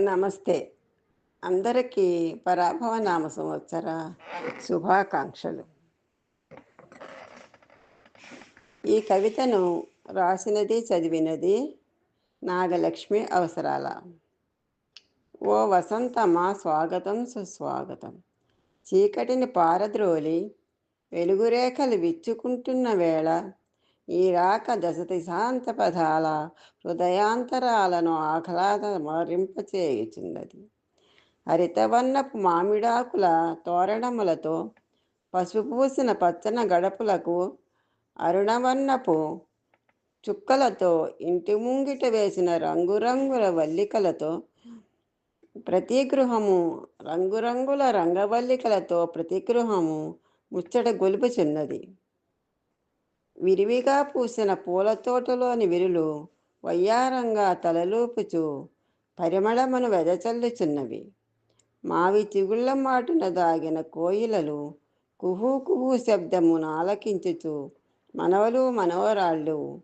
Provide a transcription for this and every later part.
నమస్తే. అందరికీ పరాభవ నామ సంవత్సర శుభాకాంక్షలు. ఈ కవితను రాసినది, చదివినది నాగలక్ష్మి అవసరాల. ఓ వసంతమా స్వాగతం సుస్వాగతం. చీకటిని పారద్రోలి వెలుగురేఖలు విచ్చుకుంటున్న వేళ ఈ రాక దశదిశాంత పదాల హృదయాంతరాలను ఆహ్లాదమరింపచేయుచున్నది. హరితవర్ణపు మామిడాకుల తోరణములతో పసుపూసిన పచ్చన గడపులకు అరుణవర్ణపు చుక్కలతో ఇంటి ముంగిట వేసిన రంగురంగుల వల్లికలతో ప్రతి గృహము రంగురంగుల రంగవల్లికలతో ప్రతి గృహము ముచ్చట గొలుపుచున్నది. విరివిగా పూసిన పూల తోటలోని విరులు వయ్యారంగా తలలూపుచు పరిమళమును వెదచల్లుచున్నవి. మావి చిగుళ్ళ మాటున దాగిన కోయిలలు కుహూ కుహూ శబ్దమును ఆలకించుచు మనవలు మనవరాళ్ళు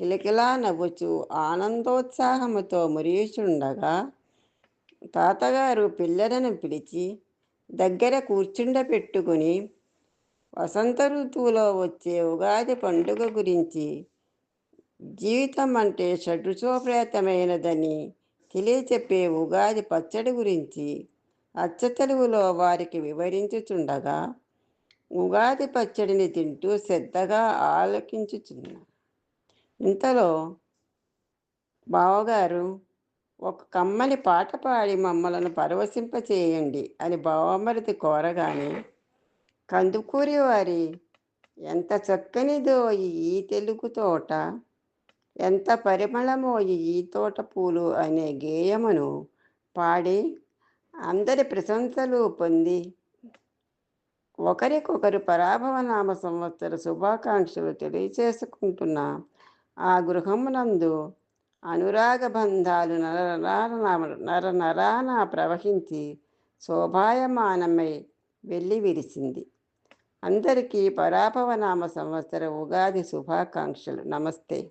కిలకిలా నవ్వుచు ఆనందోత్సాహముతో మురియుచుండగా తాతగారు పిల్లలను పిలిచి దగ్గర కూర్చుండపెట్టుకుని వసంత ఋతువులో వచ్చే ఉగాది పండుగ గురించి, జీవితం అంటే షడ్రుచోపేతమైనదని తెలియచెప్పే ఉగాది పచ్చడి గురించి అచ్చ తెలుగులో వారికి వివరించుచుండగా ఉగాది పచ్చడిని తింటూ శ్రద్ధగా ఆలకించుచున్నారు. ఇంతలో బావగారు ఒక కమ్మని పాట పాడి మమ్మలను పరవశింపచేయండి అని బావమరిది కోరగానే, కందుకూరి వారి ఎంత చక్కనిదో ఈ తెలుగు తోట, ఎంత పరిమళమో ఈ తోట పూలు అనే గేయమును పాడి అందరి ప్రశంసలు పొంది ఒకరికొకరు పరాభవ నామ సంవత్సర శుభాకాంక్షలు తెలియచేసుకుంటున్న ఆ గృహమునందు అనురాగ బంధాలు నరనరాన ప్రవహించి శోభాయమానమై వెళ్ళి విరిసింది. అందరికీ పరాభవ నామ సంవత్సర ఉగాది శుభాకాంక్షలు. నమస్తే.